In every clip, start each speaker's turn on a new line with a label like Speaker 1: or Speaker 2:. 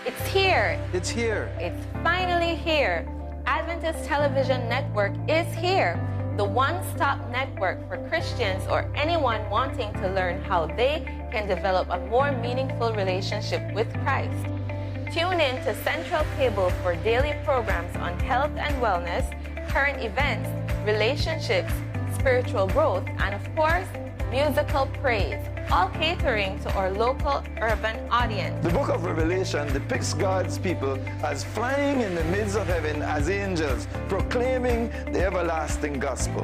Speaker 1: It's here.
Speaker 2: It's here.
Speaker 1: It's finally here. Adventist Television Network is here. The one-stop network for Christians or anyone wanting to learn how they can develop a more meaningful relationship with Christ. Tune in to Central Cable for daily programs on health and wellness, current events, relationships, spiritual growth, and of course, musical praise, all catering to our local urban audience.
Speaker 2: The book of Revelation depicts God's people as flying in the midst of heaven as angels, proclaiming the everlasting gospel.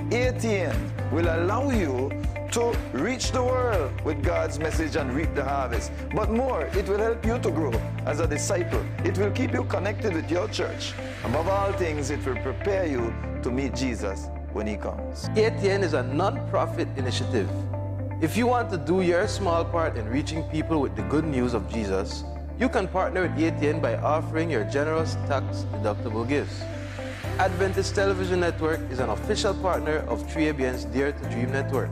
Speaker 2: ATN will allow you to reach the world with God's message and reap the harvest. But more, it will help you to grow as a disciple. It will keep you connected with your church. Above all things, it will prepare you to meet Jesus when he comes.
Speaker 3: ATN is a non-profit initiative. If you want to do your small part in reaching people with the good news of Jesus, you can partner with ATN by offering your generous tax-deductible gifts. Adventist Television Network is an official partner of 3ABN's Dare to Dream Network.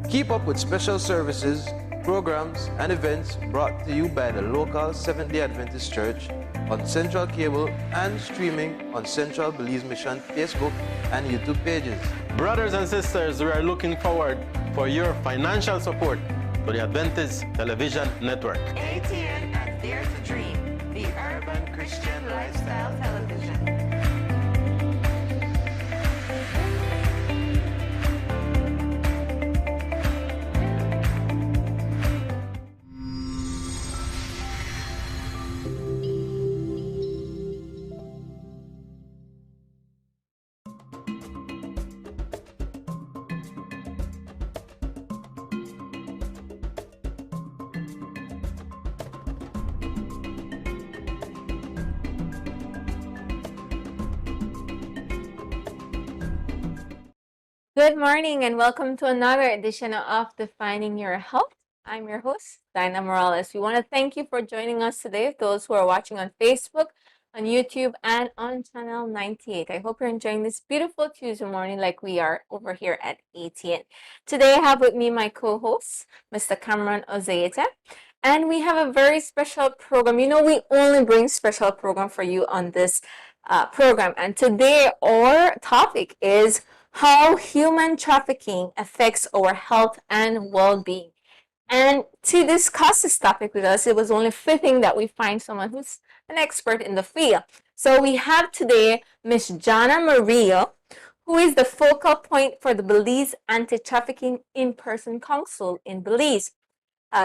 Speaker 3: Keep up with special services, programs, and events brought to you by the local Seventh-day Adventist Church on Central Cable and streaming on Central Belize Mission Facebook and YouTube pages.
Speaker 4: Brothers and sisters, we are looking forward for your financial support to the Adventist Television Network.
Speaker 1: ATN and Dare to Dream, the urban Christian lifestyle television. Good morning and welcome to another edition of Defining Your Health. I'm your host, Dinah Moralez. We want to thank you for joining us today, those who are watching on Facebook, on YouTube, and on Channel 98. I hope you're enjoying this beautiful Tuesday morning like we are over here at ATN. Today I have with me my co-host, Mr. Cameron Ozeeta, and we have a very special program. You know, we only bring special program for you on this program, and today our topic is how human trafficking affects our health and well-being. And to discuss this topic with us, it was only fitting that we find someone who's an expert in the field. So we have today Miss Jaunna Murillo, who is the focal point for the Belize Anti-Trafficking Persons Council in Belize.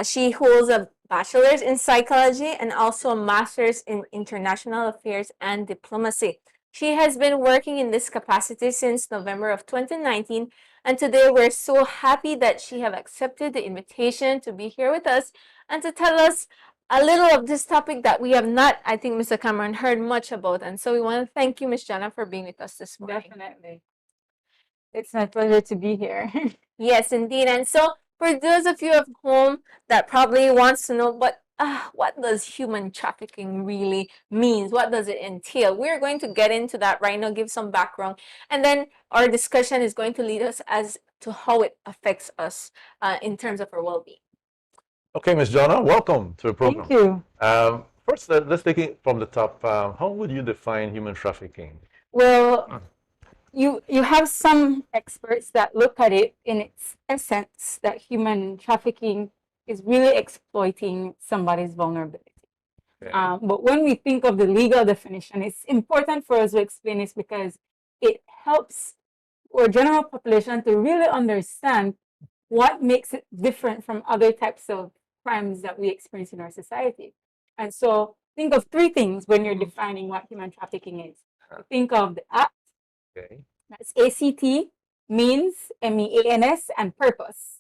Speaker 1: She holds a bachelor's in psychology and also a master's in international affairs and diplomacy. She has been working in this capacity since November of 2019, and today we're so happy that she have accepted the invitation to be here with us and to tell us a little of this topic that we have not, I think, Mr. Cameron, heard much about. And so we want to thank you, Ms. Jaunna, for being with us this morning.
Speaker 5: Definitely. It's my pleasure to be here.
Speaker 1: Yes, indeed. And so for those of you at home that probably wants to know what does human trafficking really means? What does it entail? We're going to get into that right now, give some background, and then our discussion is going to lead us as to how it affects us in terms of our well-being.
Speaker 6: Okay, Ms. Jaunna, welcome to the program.
Speaker 5: Thank you.
Speaker 6: First, let's take it from the top. How would you define human trafficking?
Speaker 5: Well, you have some experts that look at it in its essence that human trafficking is really exploiting somebody's vulnerability.
Speaker 6: Okay.
Speaker 5: But when we think of the legal definition, it's important for us to explain this because it helps our general population to really understand what makes it different from other types of crimes that we experience in our society. And so think of three things when you're defining what human trafficking is. Think of the act,
Speaker 6: Okay.
Speaker 5: that's ACT, means, MEANS, and purpose.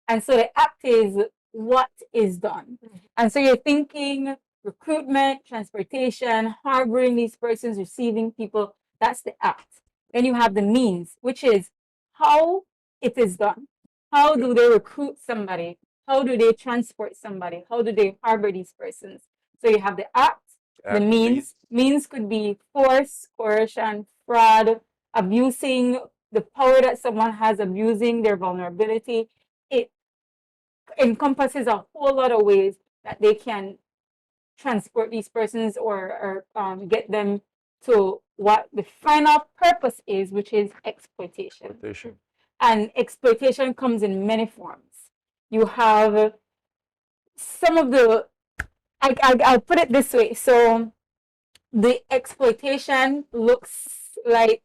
Speaker 5: And so the act is what is done. And so you're thinking recruitment, transportation, harboring these persons, receiving people, that's the act. Then you have the means, which is how it is done. How do they recruit somebody? How do they transport somebody? How do they harbor these persons? So you have the act, the means. Means could be force, coercion, fraud, abusing the power that someone has, abusing their vulnerability. It encompasses a whole lot of ways that they can transport these persons or get them to what the final purpose is, which is exploitation.
Speaker 6: Exploitation.
Speaker 5: And exploitation comes in many forms. You have some of the, I'll put it this way. So the exploitation looks like,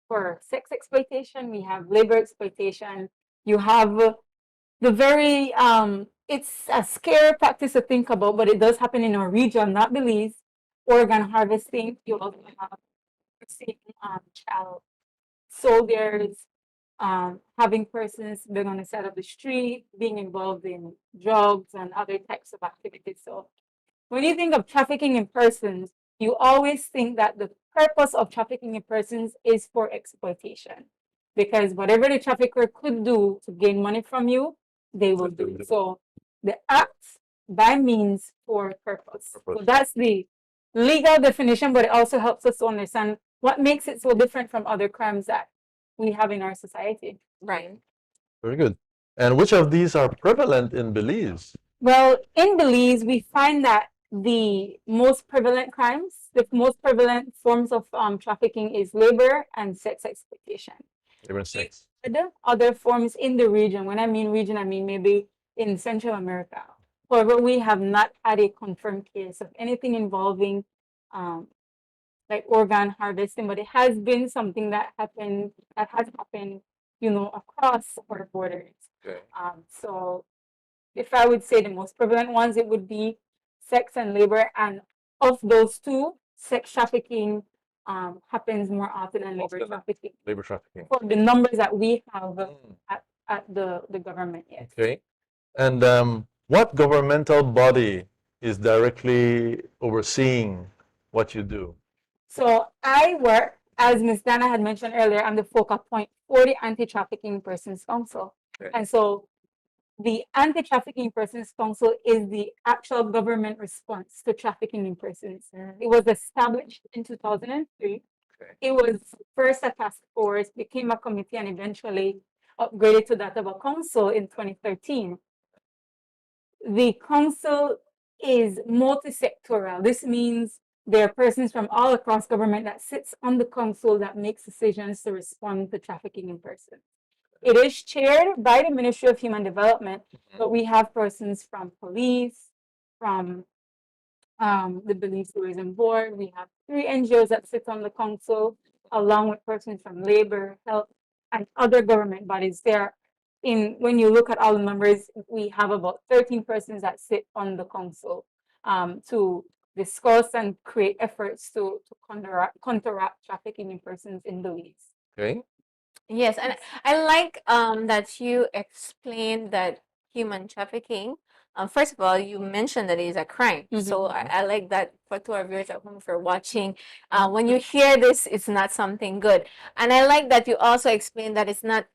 Speaker 5: for sex exploitation, we have labor exploitation. You have the very, it's a scary practice to think about, but it does happen in our region, not Belize. Organ harvesting. You also have child soldiers, having persons being on the side of the street, being involved in drugs and other types of activities. So when you think of trafficking in persons, you always think that the purpose of trafficking in persons is for exploitation. Because whatever the trafficker could do to gain money from you, they will do. So the act by means for purpose. So that's the legal definition, but it also helps us to understand what makes it so different from other crimes that we have in our society.
Speaker 1: Right.
Speaker 6: Very good. And which of these are prevalent in Belize?
Speaker 5: Well, in Belize, we find that the most prevalent crimes, the most prevalent forms of trafficking is labor and sex exploitation.
Speaker 6: Labor and sex.
Speaker 5: Other forms in the region, when I mean region, I mean maybe in Central America. However, we have not had a confirmed case of anything involving like organ harvesting, but it has been something that has happened, across our borders.
Speaker 6: Okay.
Speaker 5: So if I would say the most prevalent ones, it would be sex and labor, and of those two, sex trafficking happens more often than labor trafficking.
Speaker 6: Labor trafficking.
Speaker 5: For the numbers that we have at the government, yes.
Speaker 6: Okay. And what governmental body is directly overseeing what you do?
Speaker 5: So I work, as Ms. Dana had mentioned earlier, I'm the focal point for the Anti-Trafficking Persons Council.
Speaker 6: Okay.
Speaker 5: And so the Anti-Trafficking Persons Council is the actual government response to trafficking in persons. It was established in 2003.
Speaker 6: Okay.
Speaker 5: It was first a task force, became a committee, and eventually upgraded to that of a council in 2013. The council is multi-sectoral. This means there are persons from all across government that sits on the council that makes decisions to respond to trafficking in persons. It is chaired by the Ministry of Human Development, but we have persons from police, from the Belize Tourism Board. We have 3 NGOs that sit on the council, along with persons from labor, health, and other government bodies. When you look at all the numbers, we have about 13 persons that sit on the council to discuss and create efforts to counteract trafficking in persons in Belize.
Speaker 6: Okay.
Speaker 1: Yes, and I like that you explained that human trafficking. First of all, you mentioned that it is a crime. So I like that for to our viewers at home, if you're watching, when you hear this, it's not something good. And I like that you also explained that it's not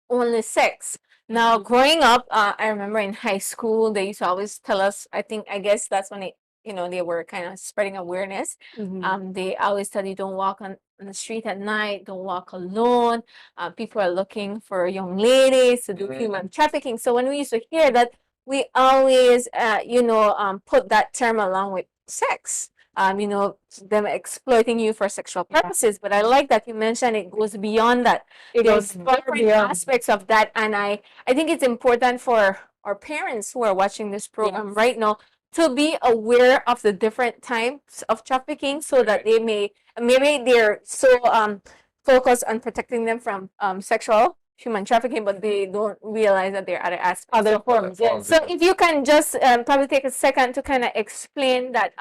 Speaker 1: only sex. Now, growing up, I remember in high school, they used to always tell us, I guess that's when they were kind of spreading awareness. They always tell you, don't walk on the street at night, don't walk alone. People are looking for young ladies to do human trafficking. So when we used to hear that, we always, put that term along with sex. Them exploiting you for sexual purposes. But I like that you mentioned it goes beyond that. There's different aspects of that, and I think it's important for our parents who are watching this program right now to be aware of the different types of trafficking, so that they maybe they're so focused on protecting them from sexual human trafficking, but they don't realize that there are other aspects,
Speaker 5: other forms. Yes.
Speaker 1: So if you can just probably take a second to kind of explain that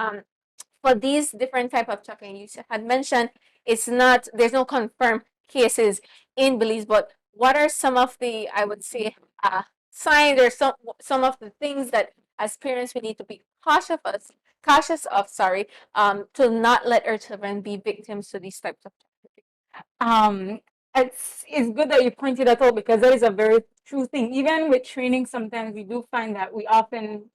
Speaker 1: for these different type of trafficking, you had mentioned there's no confirmed cases in Belize, but what are some of the, I would say, signs or some of the things that as parents we need to be cautious of, to not let our children be victims to these types of trafficking?
Speaker 5: It's good that you pointed that out, because that is a very true thing. Even with training, sometimes we do find that we often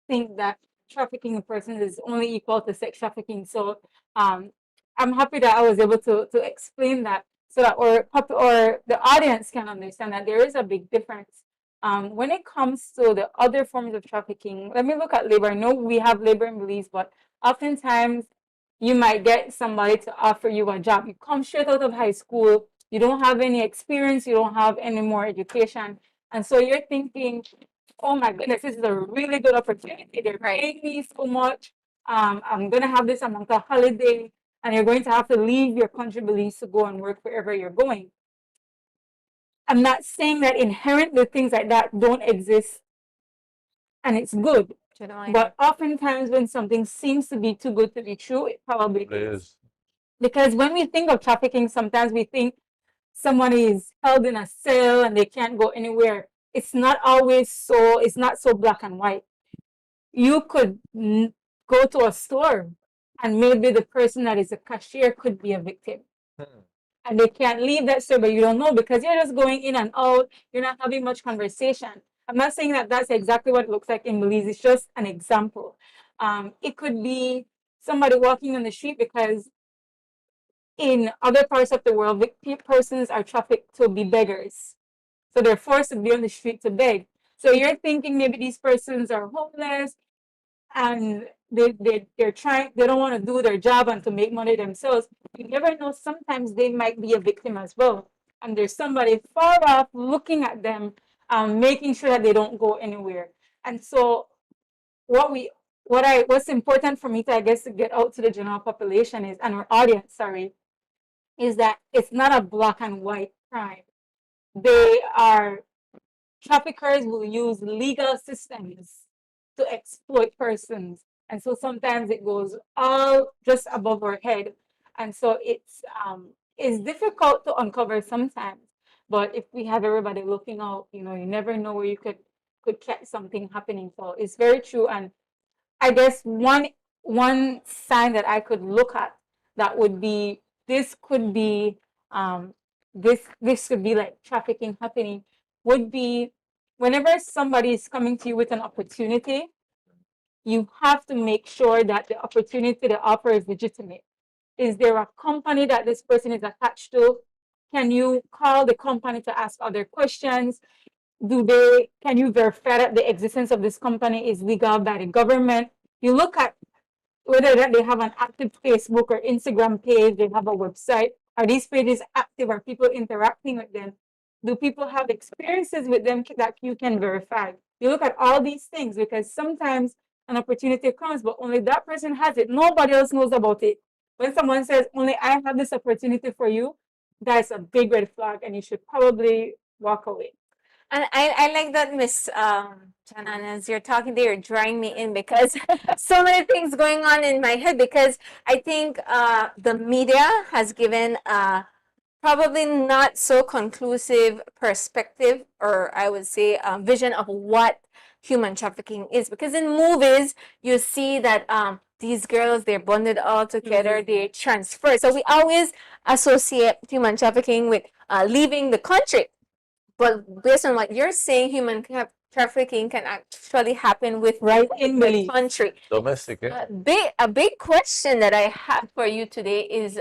Speaker 5: think that trafficking in persons is only equal to sex trafficking. So I'm happy that I was able to explain that, so that or the audience can understand that there is a big difference When it comes to the other forms of trafficking, let me look at labor. I know we have labor in Belize, but oftentimes you might get somebody to offer you a job. You come straight out of high school, you don't have any experience, you don't have any more education. And so you're thinking, oh my goodness, this is a really good opportunity. They're paying me so much. I'm going to have this amount of holiday, and you're going to have to leave your country, Belize, to go and work wherever you're going. I'm not saying that inherently things like that don't exist and it's good. But oftentimes when something seems to be too good to be true, it probably is. Because when we think of trafficking, sometimes we think someone is held in a cell and they can't go anywhere. It's not always so, it's not so black and white. You could go to a store and maybe the person that is a cashier could be a victim. And they can't leave that store, but you don't know because you're just going in and out. You're not having much conversation. I'm not saying that that's exactly what it looks like in Belize. It's just an example. It could be somebody walking on the street because in other parts of the world, persons are trafficked to be beggars. So they're forced to be on the street to beg. So you're thinking maybe these persons are homeless and they're trying, they don't want to do their job and to make money themselves. You never know, sometimes they might be a victim as well. And there's somebody far off looking at them, making sure that they don't go anywhere. And so what's important for me to, I guess, to get out to the general population is, and our audience, sorry, is that it's not a black and white crime. Traffickers will use legal systems to exploit persons. And so sometimes it goes all just above our head. And so it's difficult to uncover sometimes. But if we have everybody looking out, you never know where you could catch something happening. So it's very true. And I guess one sign that I could look at that would be this could be this could be like trafficking happening would be whenever somebody is coming to you with an opportunity, you have to make sure that the opportunity, the offer is legitimate. Is there a company that this person is attached to? Can you call the company to ask other questions? Can you verify that the existence of this company is legal by the government? You look at whether that they have an active Facebook or Instagram page, they have a website. Are these pages active? Are people interacting with them? Do people have experiences with them that you can verify? You look at all these things because sometimes an opportunity comes, but only that person has it. Nobody else knows about it. When someone says, only I have this opportunity for you, that's a big red flag and you should probably walk away.
Speaker 1: And I like that, Miss Jaunna, as you're talking there, you're drawing me in because so many things going on in my head because I think the media has given probably not so conclusive perspective, or I would say vision of what human trafficking is. Because in movies, you see that these girls, they're bonded all together, they transfer. So we always associate human trafficking with leaving the country. But based on what you're saying, human trafficking can actually happen with
Speaker 5: in the
Speaker 1: country.
Speaker 6: Domestic,
Speaker 1: A big question that I have for you today is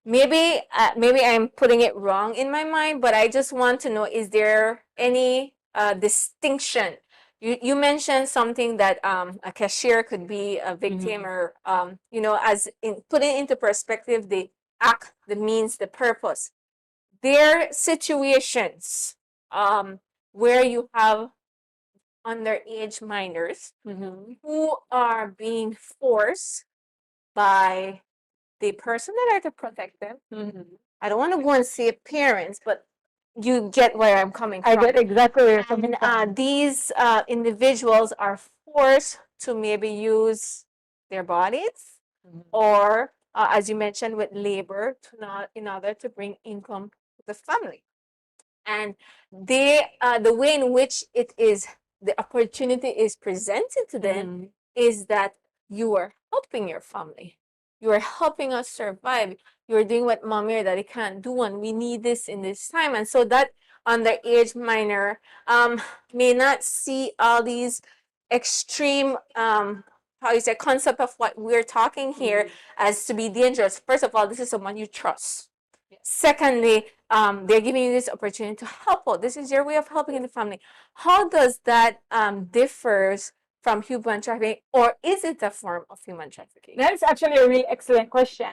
Speaker 1: maybe I'm putting it wrong in my mind, but I just want to know, is there any distinction? You mentioned something that a cashier could be a victim or as in putting into perspective the act, the means, the purpose. There are situations where you have underage minors who are being forced by the person that are to protect them. I don't want to go and say parents, but you get where I'm coming from.
Speaker 5: I get exactly where you're coming from.
Speaker 1: These individuals are forced to maybe use their bodies or, as you mentioned, with labor in order to bring income to the family. And the way in which the opportunity is presented to them is that you are helping your family. You are helping us survive. You're doing what mommy or daddy can't do, and we need this in this time. And so that underage minor may not see all these extreme concept of what we're talking here as to be dangerous. First of all, this is someone you trust. Secondly, they're giving you this opportunity to help out. This is your way of helping the family. How does that differs from human trafficking, or is it a form of human trafficking?
Speaker 5: That's actually a really excellent question.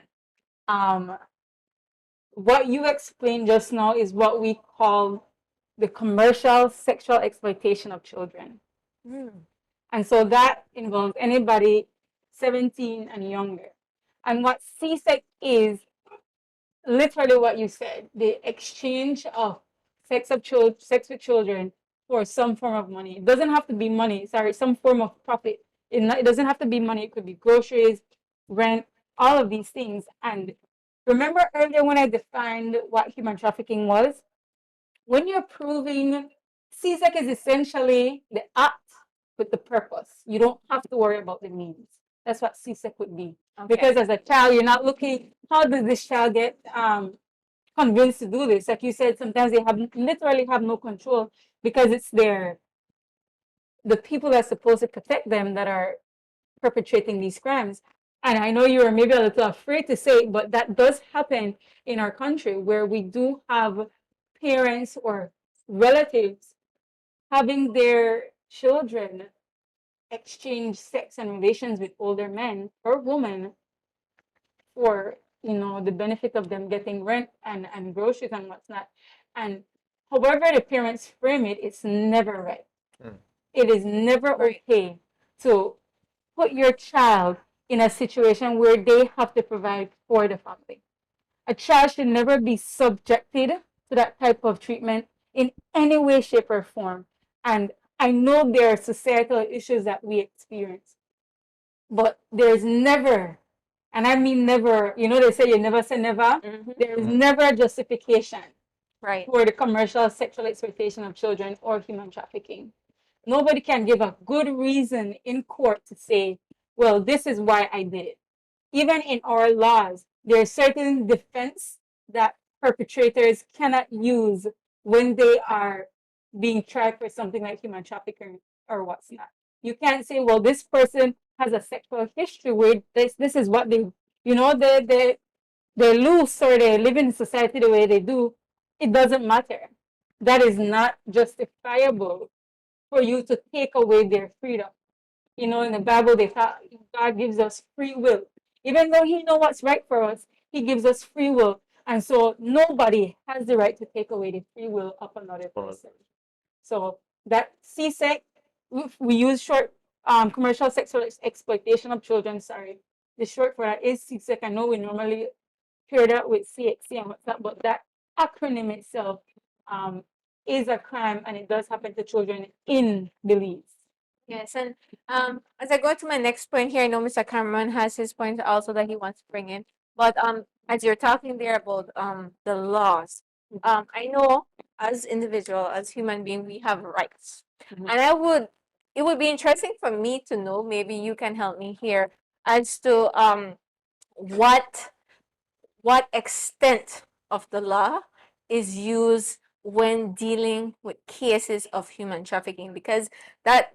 Speaker 5: What you explained just now is what we call the commercial sexual exploitation of children. And so that involves anybody 17 and younger. And what CSEC is literally what you said, the exchange of sex with children for some form of money. It doesn't have to be money, sorry, some form of profit. It doesn't have to be money. It could be groceries, rent, all of these things. And remember earlier when I defined what human trafficking was? When you're proving, CSEC is essentially the act with the purpose. You don't have to worry about the means. That's what CSEC would be.
Speaker 1: Okay.
Speaker 5: Because as a child, you're not looking, how does this child get convinced to do this? Like you said, sometimes they literally have no control because it's the people that are supposed to protect them that are perpetrating these crimes. And I know you are maybe a little afraid to say it, but that does happen in our country where we do have parents or relatives having their children exchange sex and relations with older men or women for, the benefit of them getting rent and groceries and what's not. And however the parents frame it, it's never right. It is never okay to put your child in a situation where they have to provide for the family. A child should never be subjected to that type of treatment in any way, shape, or form. And I know there are societal issues that we experience, but there's never, and I mean never, they say you never say never. There is never a justification for the commercial sexual exploitation of children or human trafficking. Nobody can give a good reason in court to say, well, this is why I did it. Even in our laws, there are certain defense that perpetrators cannot use when they are being tried for something like human trafficking or what's not. You can't say, well, this person has a sexual history where this is what they loose or they live in society the way they do. It doesn't matter. That is not justifiable for you to take away their freedom. In the Bible, they thought God gives us free will. Even though He knows what's right for us, He gives us free will. And so nobody has the right to take away the free will of another person. So that CSEC, we use short commercial sexual exploitation of children, sorry. The short for that is CSEC. I know we normally pair that with CXC and what's that, but that acronym itself is a crime and it does happen to children in Belize.
Speaker 1: Yes, and as I go to my next point here, I know Mr. Cameron has his point also that he wants to bring in. But as you're talking there about the laws, I know as individual, as human being, we have rights, and it would be interesting for me to know. Maybe you can help me here as to what extent of the law is used when dealing with cases of human trafficking, because that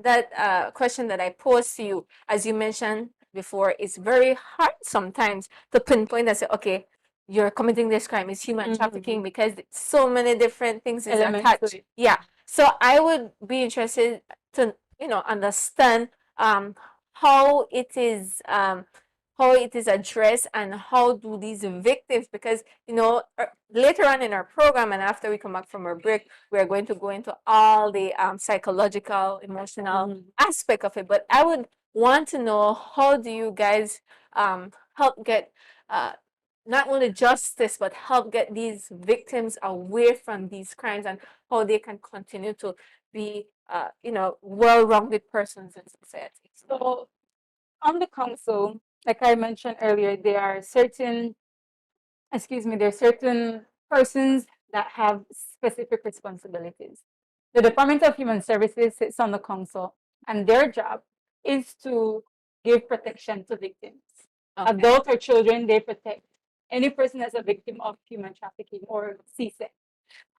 Speaker 1: question that I posed to you, as you mentioned before, is very hard sometimes to pinpoint and say, okay, you're committing this crime, it's human trafficking, because so many different things is attached. Yeah. So I would be interested to understand how it is addressed and how do these victims, because later on in our program and after we come back from our break, we are going to go into all the psychological, emotional aspect of it. But I would want to know, how do you guys help get not only justice, but help get these victims away from these crimes, and how they can continue to be well-rounded persons in society?
Speaker 5: So on the council, like I mentioned earlier, there are certain persons that have specific responsibilities. The Department of Human Services sits on the council, and their job is to give protection to victims. Okay. Adults or children, they protect any person that's a victim of human trafficking or CSEC.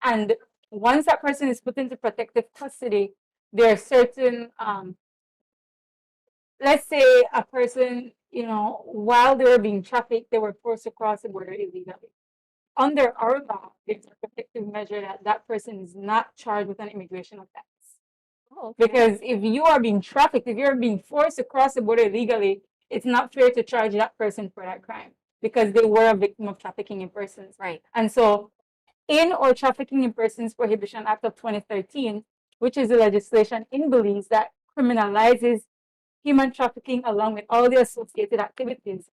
Speaker 5: And once that person is put into protective custody, there are certain let's say a person, while they were being trafficked, they were forced to cross the border illegally. under our law, it's a protective measure that that person is not charged with an immigration offense.
Speaker 1: Oh, okay.
Speaker 5: Because if you are being trafficked, if you're being forced to cross the border illegally, it's not fair to charge that person for that crime because they were a victim of trafficking in persons.
Speaker 1: Right.
Speaker 5: And so, in our Trafficking in Persons Prohibition Act of 2013, which is the legislation in Belize that criminalizes human trafficking along with all the associated activities,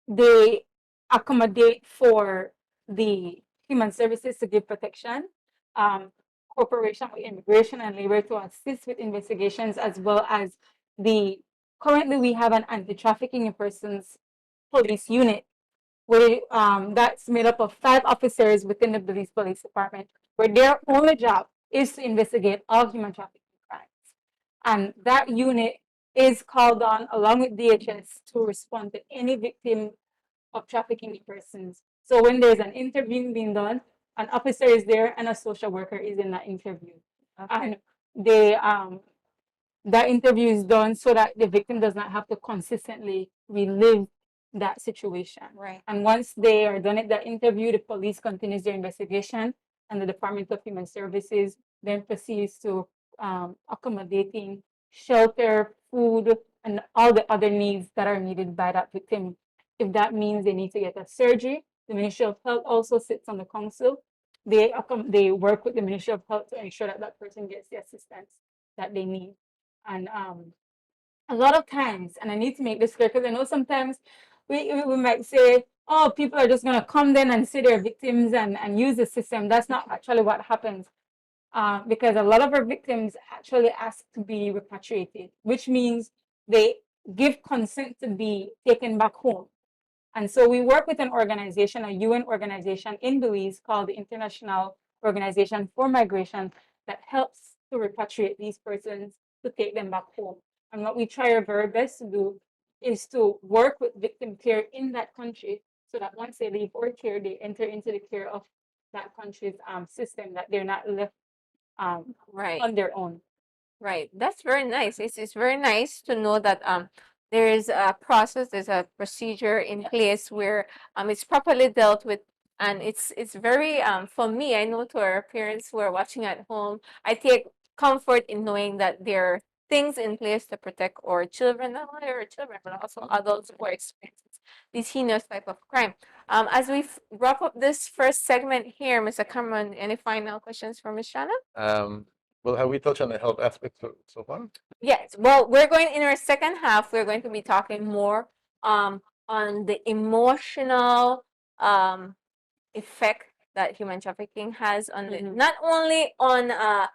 Speaker 5: they accommodate for the human services to give protection, cooperation with immigration and labor to assist with investigations, as well as currently we have an anti-trafficking in persons police unit where that's made up of 5 officers within the Belize Police Department, where their only job is to investigate all human trafficking crimes. And that unit is called on along with DHS to respond to any victim of trafficking in persons. So when there's an interview being done, an officer is there and a social worker is in that interview.
Speaker 1: Okay.
Speaker 5: And they that interview is done so that the victim does not have to consistently relive that situation.
Speaker 1: Right.
Speaker 5: And once they are done at that interview, the police continues their investigation, and the Department of Human Services then proceeds to accommodating shelter, food, and all the other needs that are needed by that victim. If that means they need to get a surgery, the Ministry of Health also sits on the council. They work with the Ministry of Health to ensure that that person gets the assistance that they need. And a lot of times, and I need to make this clear because I know sometimes we might say, oh, people are just going to come then and say they're victims and use the system. That's not actually what happens. Because a lot of our victims actually ask to be repatriated, which means they give consent to be taken back home. And so we work with an organization, a UN organization in Belize called the International Organization for Migration that helps to repatriate these persons to take them back home. And what we try our very best to do is to work with victim care in that country so that once they leave our care, they enter into the care of that country's system, that they're not left
Speaker 1: Right.
Speaker 5: on their own.
Speaker 1: Right. That's very nice. It's very nice to know that there is a process, there's a procedure in place where it's properly dealt with, and it's very for me, I know to our parents who are watching at home, I take comfort in knowing that there are things in place to protect our children, not only our children, but also adults who are experiencing this heinous type of crime. As we wrap up this first segment here, Mr. Cameron, any final questions for Ms. Jaunna?
Speaker 6: Well, have we touched on the health aspect so far?
Speaker 1: Yes. Well, we're going in our second half. We're going to be talking more on the emotional effect that human trafficking has on the, not only on the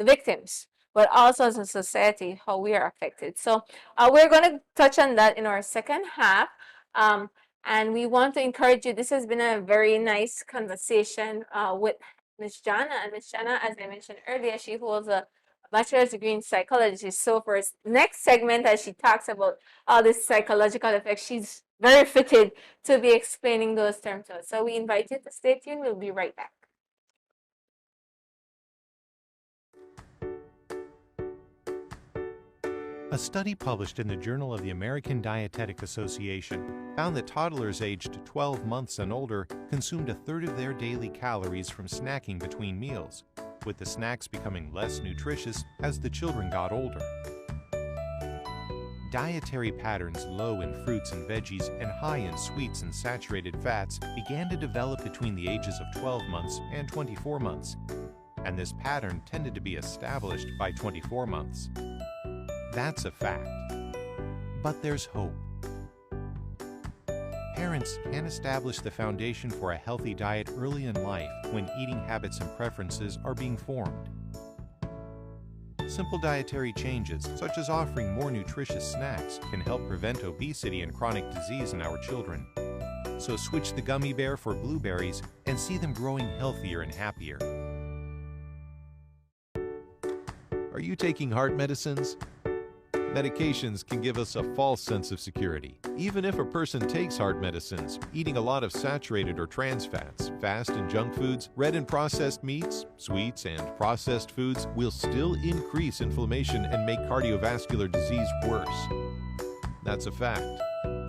Speaker 1: victims, but also as a society, how we are affected. So we're going to touch on that in our second half. And we want to encourage you. This has been a very nice conversation with Ms. Jaunna. And Ms. Jaunna, as I mentioned earlier, she holds a bachelor's degree in psychology. So for next segment, as she talks about all this psychological effects, she's very fitted to be explaining those terms to us. So we invite you to stay tuned. We'll be right back.
Speaker 7: A study published in the Journal of the American Dietetic Association found that toddlers aged 12 months and older consumed a third of their daily calories from snacking between meals, with the snacks becoming less nutritious as the children got older. Dietary patterns low in fruits and veggies and high in sweets and saturated fats began to develop between the ages of 12 months and 24 months, and this pattern tended to be established by 24 months. That's a fact. But there's hope. Parents can establish the foundation for a healthy diet early in life when eating habits and preferences are being formed. Simple dietary changes, such as offering more nutritious snacks, can help prevent obesity and chronic disease in our children. So switch the gummy bear for blueberries and see them growing healthier and happier. Are you taking heart medicines? Medications can give us a false sense of security. Even if a person takes heart medicines, eating a lot of saturated or trans fats, fast and junk foods, red and processed meats, sweets, and processed foods will still increase inflammation and make cardiovascular disease worse. That's a fact.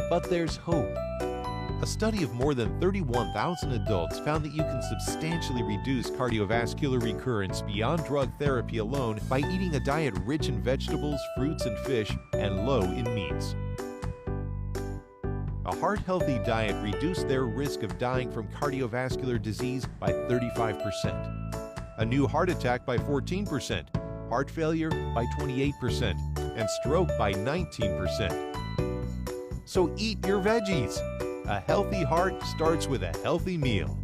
Speaker 7: But there's hope. A study of more than 31,000 adults found that you can substantially reduce cardiovascular recurrence beyond drug therapy alone by eating a diet rich in vegetables, fruits, and fish, and low in meats. A heart-healthy diet reduced their risk of dying from cardiovascular disease by 35%, a new heart attack by 14%, heart failure by 28%, and stroke by 19%. So eat your veggies. A healthy heart starts with a healthy meal.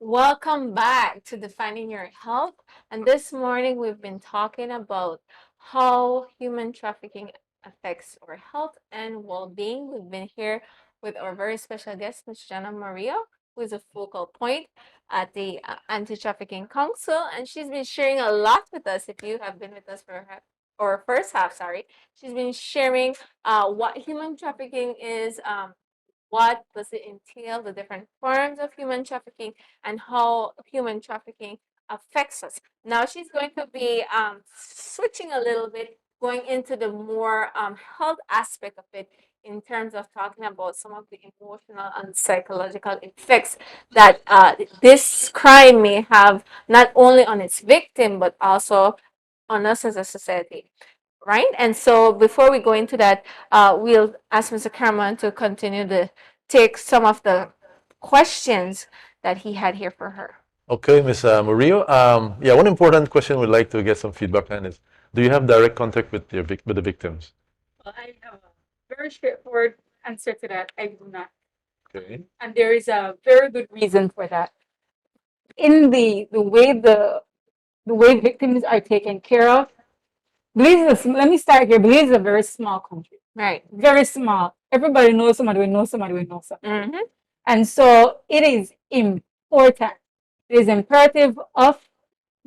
Speaker 1: Welcome back to Defining Your Health. And this morning we've been talking about how human trafficking affects our health and well-being. We've been here with our very special guest, Ms. Jaunna Murillo, who is a focal point at the Anti-Trafficking Council, and she's been sharing a lot with us. If you have been with us for or first half, sorry, she's been sharing what human trafficking is, what does it entail, the different forms of human trafficking, and how human trafficking affects us. Now she's going to be switching a little bit, going into the more health aspect of it in terms of talking about some of the emotional and psychological effects that this crime may have, not only on its victim, but also on us as a society. Right? And so before we go into that, we'll ask Mr. Cameron to continue to take some of the questions that he had here for her.
Speaker 6: Okay, Ms. Murillo. Yeah, one important question we'd like to get some feedback on is, do you have direct contact with the victims?
Speaker 5: Well, I have a very straightforward answer to that. I do not.
Speaker 6: Okay.
Speaker 5: And there is a very good reason for that. In the way victims are taken care of, Belize let me start here. Belize is a very small country.
Speaker 1: Right.
Speaker 5: Very small. Everybody knows somebody, we know somebody, we know somebody.
Speaker 1: Mm-hmm.
Speaker 5: And so it is important. It is imperative of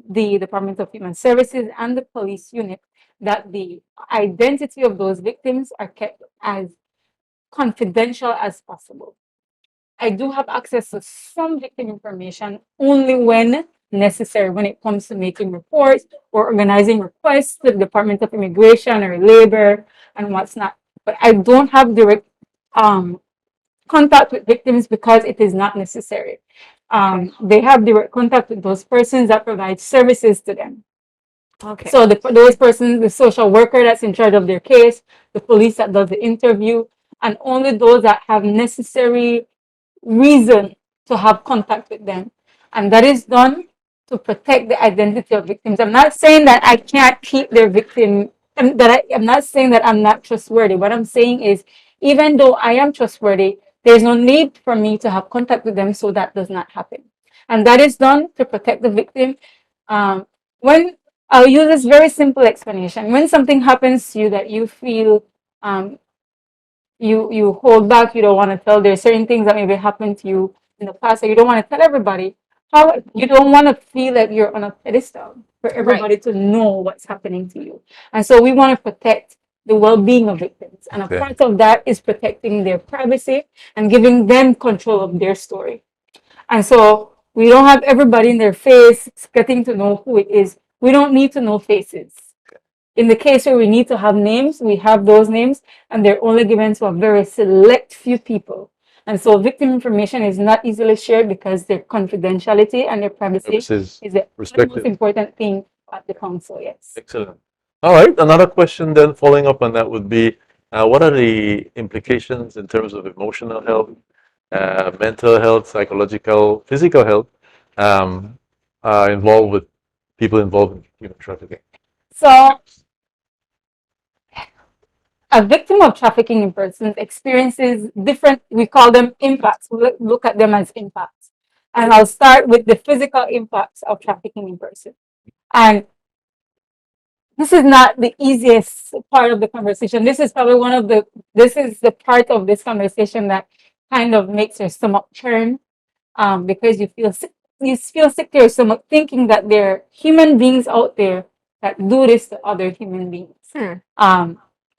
Speaker 5: the Department of Human Services and the police unit that the identity of those victims are kept as confidential as possible. I do have access to some victim information only when necessary, when it comes to making reports or organizing requests to the Department of Immigration or Labor and what's not. But I don't have direct contact with victims because it is not necessary. They have direct contact with those persons that provide services to them.
Speaker 1: Okay.
Speaker 5: So those persons, the social worker that's in charge of their case, the police that does the interview, and only those that have necessary reason to have contact with them. And that is done to protect the identity of victims. I'm not saying that I can't keep their victim, and that I'm not saying that I'm not trustworthy. What I'm saying is, even though I am trustworthy, there's no need for me to have contact with them so that does not happen. And that is done to protect the victim. When I'll use this very simple explanation. When something happens to you that you feel you hold back, you don't want to tell, there's certain things that maybe happened to you in the past that you don't want to tell everybody. How you don't want to feel like you're on a pedestal for everybody to know what's happening to you. And so we want to protect the well-being of victims. And a part of that is protecting their privacy and giving them control of their story. And so we don't have everybody in their face getting to know who it is. We don't need to know faces. In the case where we need to have names, we have those names, and they're only given to a very select few people. And so victim information is not easily shared because their confidentiality and their privacy is the most important thing at the council, yes.
Speaker 6: Excellent. All right. Another question then following up on that would be, what are the implications in terms of emotional health, mental health, psychological, physical health involved with people involved in human trafficking?
Speaker 5: So a victim of trafficking in persons experiences different, we call them impacts. We look at them as impacts. And I'll start with the physical impacts of trafficking in persons. And this is not the easiest part of the conversation. This is probably this is the part of this conversation that kind of makes your stomach churn, because you feel sick to your stomach thinking that there are human beings out there that do this to other human beings.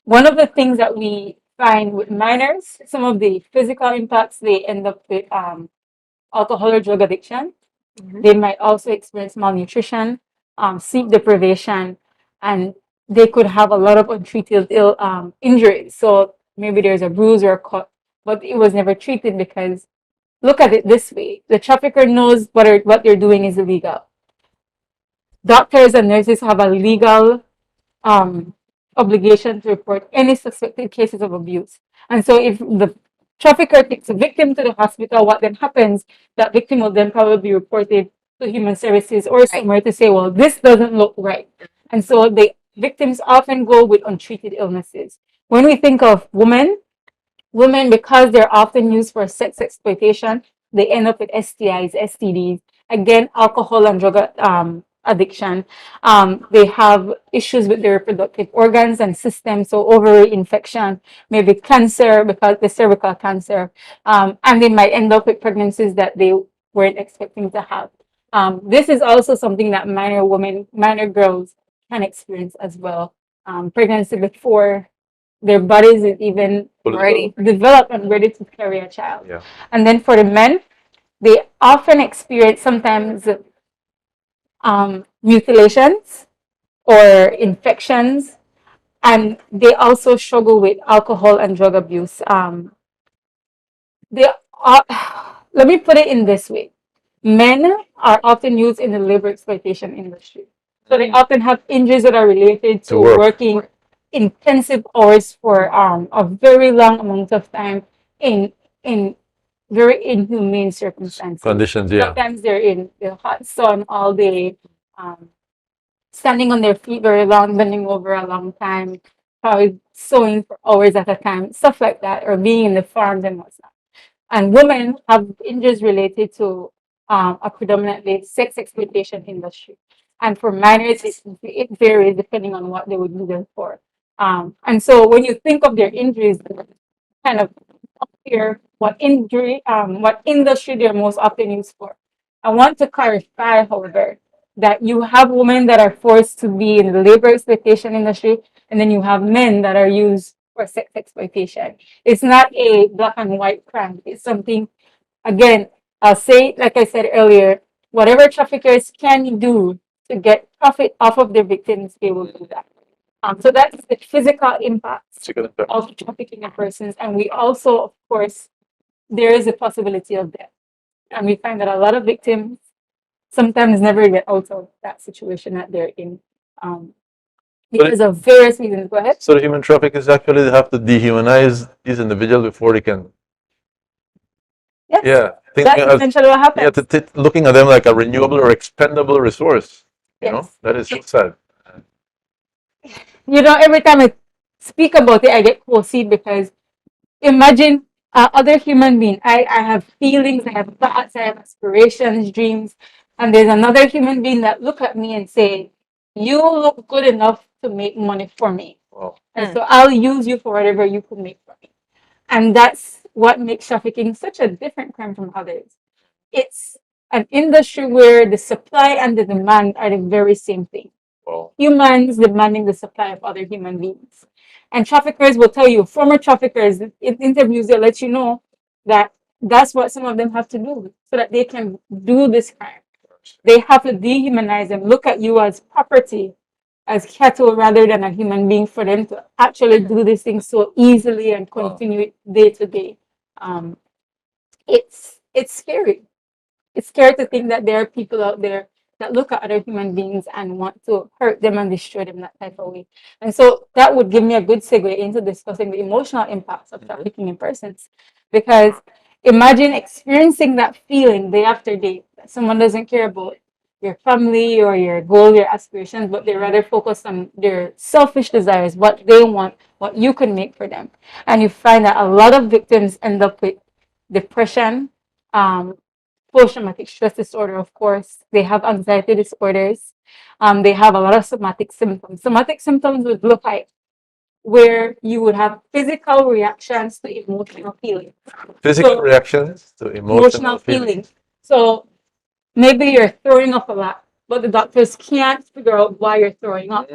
Speaker 5: One of the things that we find with minors, some of the physical impacts, they end up with alcohol or drug addiction. They might also experience malnutrition, sleep deprivation, and they could have a lot of untreated injuries. So maybe there's a bruise or a cut, but it was never treated because look at it this way: the trafficker knows what they're doing is illegal. Doctors and nurses have a legal obligation to report any suspected cases of abuse. And so if the trafficker takes a victim to the hospital, what then happens, that victim will then probably be reported to human services or somewhere to say, well, this doesn't look right. And so the victims often go with untreated illnesses. When we think of women, because they're often used for sex exploitation, they end up with STIs, STDs, again, alcohol and drug addiction. They have issues with their reproductive organs and systems, so ovary infection, maybe cancer, because the cervical cancer, and they might end up with pregnancies that they weren't expecting to have. This is also something that minor girls can experience as well. Pregnancy before their bodies is even ready, developed and ready to carry a child.
Speaker 6: Yeah.
Speaker 5: And then for the men, they often experience sometimes mutilations or infections, and they also struggle with alcohol and drug abuse. They are, let me put it in this way: men are often used in the labor exploitation industry, so they often have injuries that are related to working intensive hours for a very long amount of time in very inhumane circumstances.
Speaker 6: Conditions, yeah.
Speaker 5: Sometimes they're in the hot sun all day, standing on their feet very long, bending over a long time, probably sewing for hours at a time, stuff like that, or being in the farms and whatnot. And women have injuries related to a predominantly sex exploitation industry. And for minors, it varies depending on what they would do them for. And so when you think of their injuries, kind of here what industry they're most often used for. I want to clarify, however, that you have women that are forced to be in the labor exploitation industry, and then you have men that are used for sex exploitation. It's not a black and white crime. It's something, again, I'll say, like I said earlier, whatever traffickers can do to get profit off of their victims, they will do that. So that's the physical impacts of trafficking in persons. And we also, of course, there is a possibility of death. And we find that a lot of victims sometimes never get out of that situation that they're in, because of various reasons. Go ahead.
Speaker 6: So the human traffickers actually have to dehumanize these individuals before they can.
Speaker 5: Yes.
Speaker 6: Yeah.
Speaker 5: That's essentially what happens.
Speaker 6: Yeah, looking at them like a renewable or expendable resource. You know, that is so sad.
Speaker 5: You know, every time I speak about it, I get cold because imagine other human being. I have feelings, I have thoughts, I have aspirations, dreams, and there's another human being that look at me and say, "You look good enough to make money for me, and so I'll use you for whatever you can make for me." And that's what makes trafficking such a different crime from others. It's an industry where the supply and the demand are the very same thing. Humans demanding the supply of other human beings. And traffickers will tell you, former traffickers in interviews, they'll let you know that that's what some of them have to do so that they can do this crime. They have to dehumanize them, look at you as property, as cattle rather than a human being, for them to actually do this thing so easily and continue it day to day. It's scary. It's scary to think that there are people out there that look at other human beings and want to hurt them and destroy them that type of way. And so that would give me a good segue into discussing the emotional impacts of trafficking in persons. Because imagine experiencing that feeling day after day that someone doesn't care about your family or your goal, your aspirations, but they rather focus on their selfish desires, what they want, what you can make for them. And you find that a lot of victims end up with depression, post-traumatic stress disorder, of course. They have anxiety disorders. They have a lot of somatic symptoms. Somatic symptoms would look like where you would have physical reactions to emotional feelings.
Speaker 6: Physical
Speaker 5: So,
Speaker 6: reactions to emotional feelings.
Speaker 5: feelings. So maybe you're throwing up a lot, but the doctors can't figure out why you're throwing up.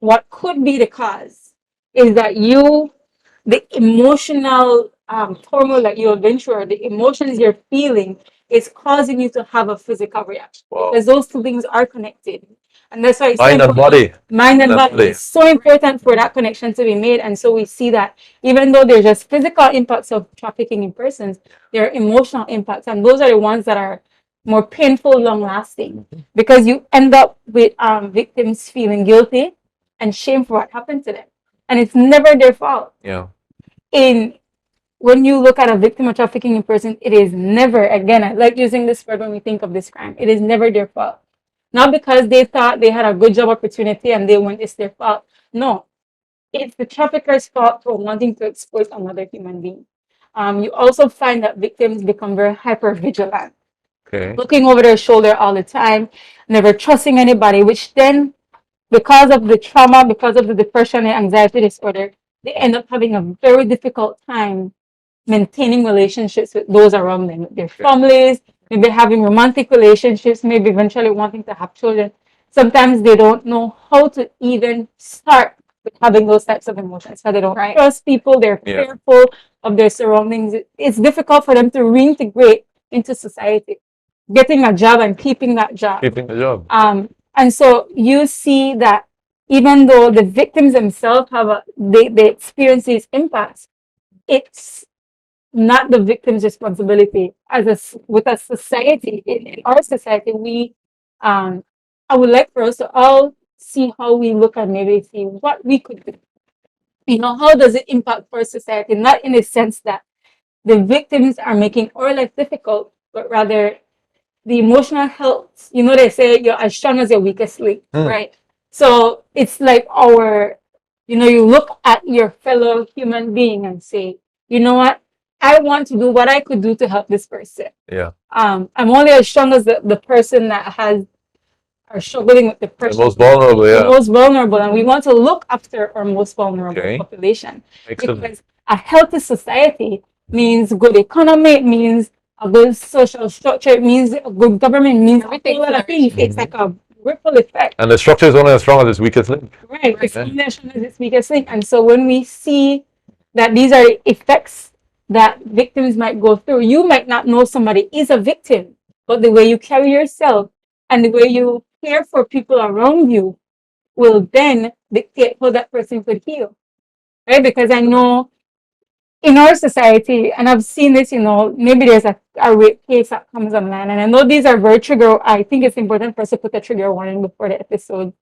Speaker 5: What could be the cause is that the emotional turmoil that you've been through, or the emotions you're feeling, is causing you to have a physical reaction.
Speaker 6: Wow.
Speaker 5: Because those two things are connected. And that's why it's
Speaker 6: Mind
Speaker 5: so
Speaker 6: and
Speaker 5: important.
Speaker 6: body.
Speaker 5: Mind and body.
Speaker 6: Body.
Speaker 5: It's so important for that connection to be made. And so we see that even though there's just physical impacts of trafficking in persons, there are emotional impacts. And those are the ones that are more painful, long lasting. Because you end up with victims feeling guilty and shame for what happened to them. And it's never their fault.
Speaker 6: Yeah.
Speaker 5: When you look at a victim of trafficking in person, it is never, again, I like using this word when we think of this crime, it is never their fault. Not because they thought they had a good job opportunity and they went, it's their fault. No, it's the trafficker's fault for wanting to exploit another human being. You also find that victims become very hyper vigilant, looking over their shoulder all the time, never trusting anybody, which then, because of the trauma, because of the depression and anxiety disorder, they end up having a very difficult time maintaining relationships with those around them, with their families, maybe having romantic relationships, maybe eventually wanting to have children. Sometimes they don't know how to even start with having those types of emotions. So they don't trust people, they're fearful of their surroundings. It's difficult for them to reintegrate into society, getting a job and keeping that job. And so you see that even though the victims themselves they experience these impacts, it's not the victim's responsibility. With a society, in our society, I would like for us to all see how we look and maybe see what we could do. How does it impact our society? Not in the sense that the victims are making our life difficult, but rather the emotional health. They say you're as strong as your weakest link, right? So it's like you look at your fellow human being and say, you know what? I want to do what I could do to help this person.
Speaker 6: Yeah.
Speaker 5: I'm only as strong as the person that are struggling with depression.
Speaker 6: The most vulnerable,
Speaker 5: The most vulnerable. And we want to look after our most vulnerable population.
Speaker 6: Excellent.
Speaker 5: Because a healthy society means good economy, it means a good social structure, it means a good government, it means a lot of things. It's like a ripple effect.
Speaker 6: And the structure is only as strong as its weakest link.
Speaker 5: Right. It's only as strong as its weakest link. And so when we see that these are effects that victims might go through, you might not know somebody is a victim, but the way you carry yourself and the way you care for people around you will then dictate how that person could heal. Right? Because I know in our society, and I've seen this, maybe there's a rape case that comes online, and I know these are very trigger. I think it's important for us to put a trigger warning before the episode,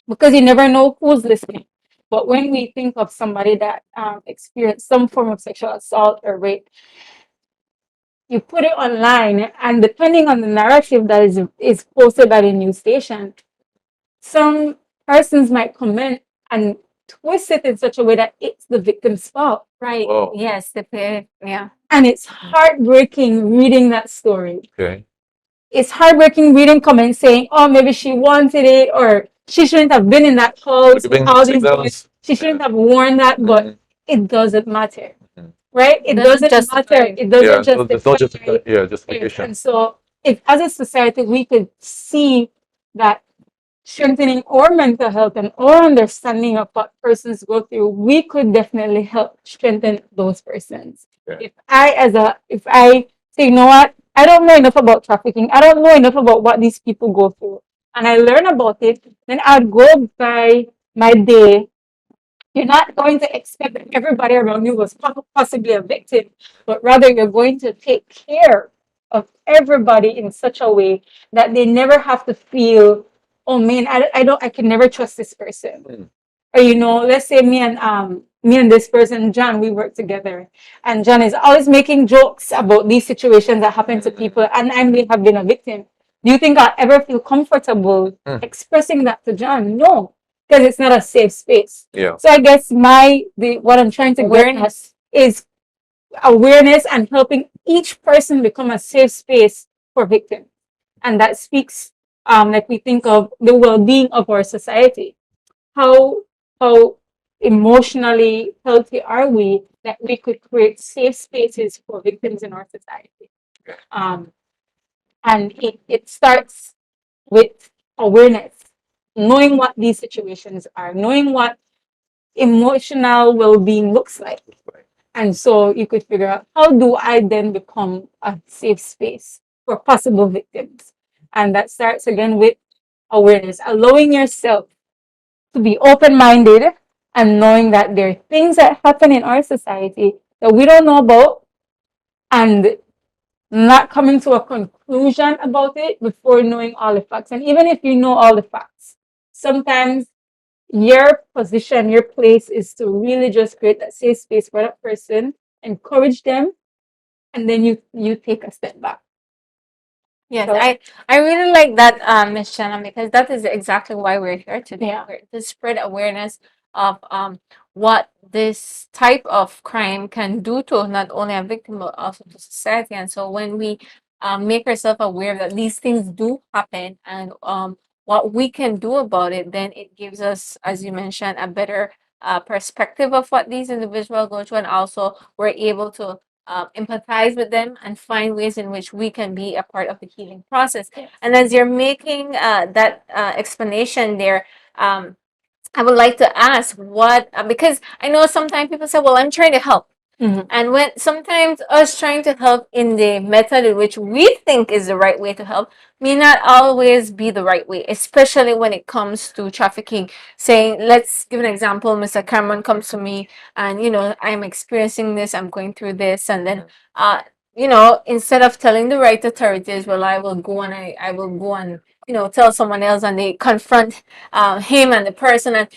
Speaker 5: because you never know who's listening. But when we think of somebody that experienced some form of sexual assault or rape, you put it online, and depending on the narrative that is posted by the news station, some persons might comment and twist it in such a way that it's the victim's fault. Right.
Speaker 6: Whoa.
Speaker 1: Yes, yeah.
Speaker 5: And it's heartbreaking reading that story.
Speaker 6: Okay.
Speaker 5: It's heartbreaking reading comments saying, oh, maybe she wanted it, or she shouldn't have been in that house. She shouldn't have worn that, but it doesn't matter. Right? It doesn't matter. It doesn't justify.
Speaker 6: Justification.
Speaker 5: And so if as a society we could see that strengthening our mental health and our understanding of what persons go through, we could definitely help strengthen those persons.
Speaker 6: Okay.
Speaker 5: If I say, you know what, I don't know enough about trafficking, I don't know enough about what these people go through, and I learn about it, then I'd go by my day. You're not going to expect that everybody around you was possibly a victim, but rather you're going to take care of everybody in such a way that they never have to feel, oh man, I can never trust this person. Or let's say me and this person, John, we work together, and John is always making jokes about these situations that happen to people, and I may have been a victim. Do you think I'll ever feel comfortable expressing that to John? No, because it's not a safe space.
Speaker 6: Yeah.
Speaker 5: So I guess what I'm trying to get at is awareness and helping each person become a safe space for victims, and that speaks like we think of the well-being of our society. How emotionally healthy are we that we could create safe spaces for victims in our society? And it starts with awareness, knowing what these situations are, knowing what emotional well-being looks like. And so you could figure out, how do I then become a safe space for possible victims? And that starts again with awareness, allowing yourself to be open-minded and knowing that there are things that happen in our society that we don't know about, and not coming to a conclusion about it before knowing all the facts. And even if you know all the facts, sometimes your position, your place is to really just create that safe space for that person, encourage them, and then you take a step back.
Speaker 1: Yes,
Speaker 5: So-
Speaker 1: I really like that, Miss Jaunna, because that is exactly why we're here today.
Speaker 5: Yeah.
Speaker 1: To spread awareness of what this type of crime can do to not only a victim but also to society. And so when we make ourselves aware that these things do happen and what we can do about it, then it gives us, as you mentioned, a better perspective of what these individuals go through, and also we're able to empathize with them and find ways in which we can be a part of the healing process. And as you're making that explanation there, I would like to ask what, because I know sometimes people say, well, I'm trying to help. And when sometimes us trying to help in the method in which we think is the right way to help may not always be the right way, especially when it comes to trafficking. Saying, let's give an example. Mr. Cameron comes to me and, I'm experiencing this, I'm going through this. And then, instead of telling the right authorities, well, I will go and I will go and, tell someone else, and they confront him and the person. And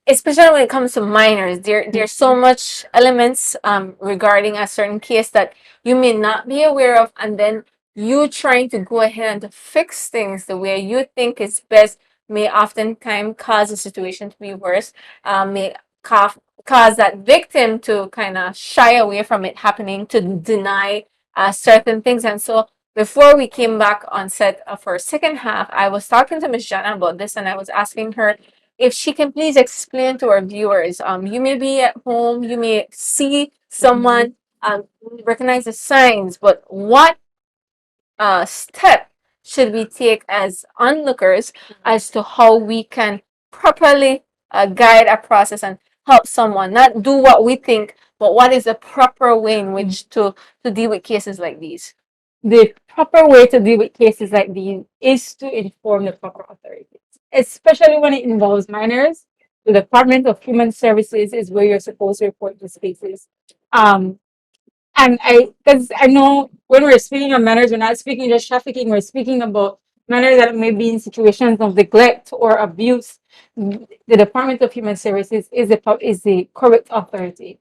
Speaker 1: especially when it comes to minors, there's so much elements regarding a certain case that you may not be aware of, and then you trying to go ahead and to fix things the way you think is best may oftentimes cause the situation to be worse, may cause that victim to kind of shy away from it happening, to deny certain things. And so before we came back on set for our second half, I was talking to Miss Jaunna about this, and I was asking her if she can please explain to our viewers. You may be at home, you may see someone, recognize the signs, but what step should we take as onlookers as to how we can properly guide a process and help someone, not do what we think, but what is the proper way in which to deal with cases like these?
Speaker 5: The proper way to deal with cases like these is to inform the proper authorities, especially when it involves minors. The Department of Human Services is where you're supposed to report these cases. And because I know when we're speaking of minors, we're not speaking just trafficking, we're speaking about minors that may be in situations of neglect or abuse. The Department of Human Services is the correct authority.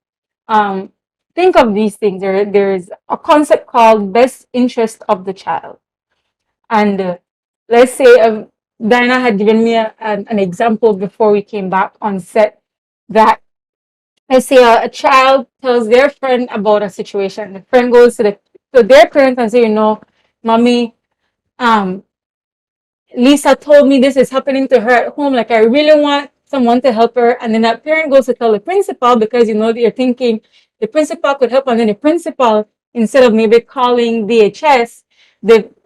Speaker 5: Think of these things. There's a concept called best interest of the child. And let's say Dinah had given me an example before we came back on set, that let's say a child tells their friend about a situation. The friend goes to their parents and say, mommy, Lisa told me this is happening to her at home. Like, I really want someone to help her. And then that parent goes to tell the principal, because they're thinking the principal could help. And then the principal, instead of maybe calling DHS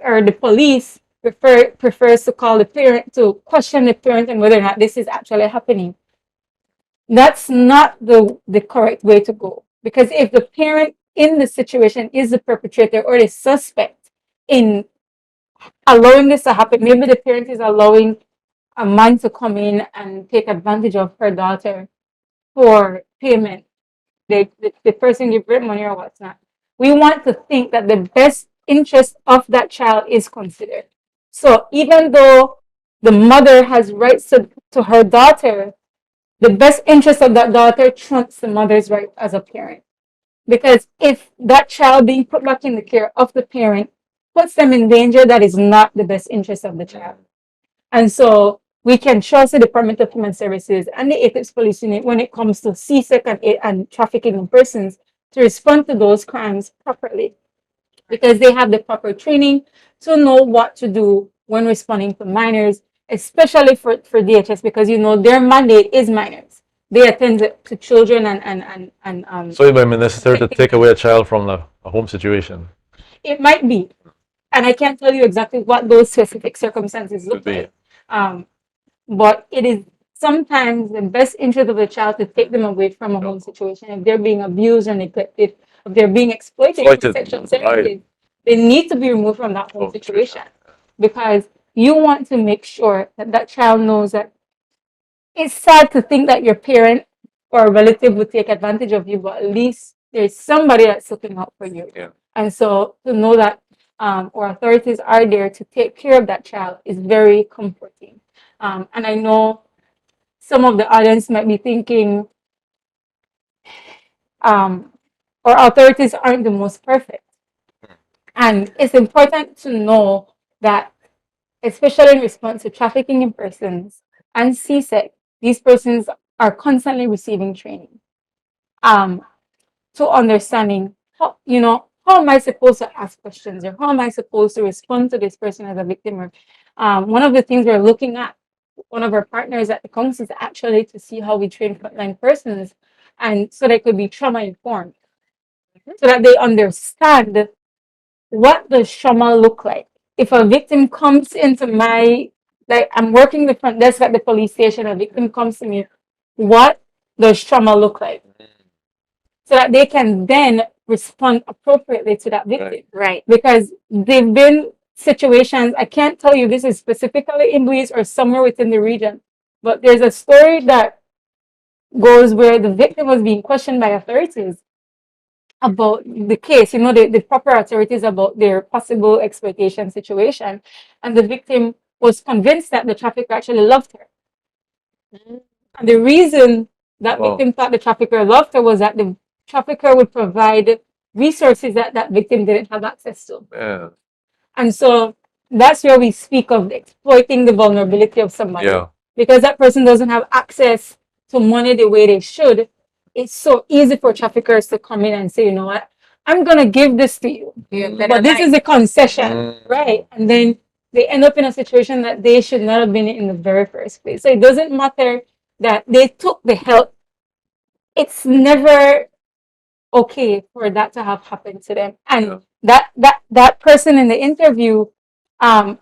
Speaker 5: or the police, prefers to call the parent to question the parent and whether or not this is actually happening. That's not the correct way to go. Because if the parent in the situation is the perpetrator or the suspect in allowing this to happen, maybe the parent is allowing a man to come in and take advantage of her daughter for payment. The person give rent money or what's not. We want to think that the best interest of that child is considered. So even though the mother has rights to her daughter, the best interest of that daughter trumps the mother's right as a parent. Because if that child being put back in the care of the parent puts them in danger, that is not the best interest of the child. And so we can trust the Department of Human Services and the ATIPS Police Unit when it comes to CSEC and trafficking in persons to respond to those crimes properly, because they have the proper training to know what to do when responding to minors, especially for DHS, because their mandate is minors. They attend to children and
Speaker 6: So it might be necessary to take away a child from a home situation.
Speaker 5: it might be, and I can't tell you exactly what those specific circumstances look
Speaker 6: Could be.
Speaker 5: like. But it is sometimes the best interest of the child to take them away from a home situation. If they're being abused or neglected, if they're being exploited for sexual services, they need to be removed from that home situation, because you want to make sure that that child knows that it's sad to think that your parent or a relative would take advantage of you, but at least there's somebody that's looking out for you.
Speaker 6: Yeah.
Speaker 5: And so to know that our authorities are there to take care of that child is very comforting. And I know some of the audience might be thinking our authorities aren't the most perfect. And it's important to know that, especially in response to trafficking in persons and CSEC, these persons are constantly receiving training to understanding how am I supposed to ask questions, or how am I supposed to respond to this person as a victim. Or one of the things we're looking at, one of our partners at the council, is actually to see how we train frontline persons, and so they could be trauma informed, so that they understand what does trauma look like. If a victim comes into I'm working the front desk at the police station, a victim comes to me, what does trauma look like? So that they can then respond appropriately to that victim.
Speaker 1: Right.
Speaker 5: Because they've been situations, I can't tell you this is specifically in Belize or somewhere within the region, but there's a story that goes where the victim was being questioned by authorities about the case, the proper authorities, about their possible exploitation situation. And the victim was convinced that the trafficker actually loved her. And the reason that victim thought the trafficker loved her was that the trafficker would provide resources that that victim didn't have access to.
Speaker 6: Yeah.
Speaker 5: And so that's where we speak of exploiting the vulnerability of somebody.
Speaker 6: Yeah.
Speaker 5: Because that person doesn't have access to money the way they should. It's so easy for traffickers to come in and say, you know what, I'm going to give this to you. But this is a concession, right? And then they end up in a situation that they should not have been in the very first place. So it doesn't matter that they took the help. It's never okay for that to have happened to them. And that person in the interview, the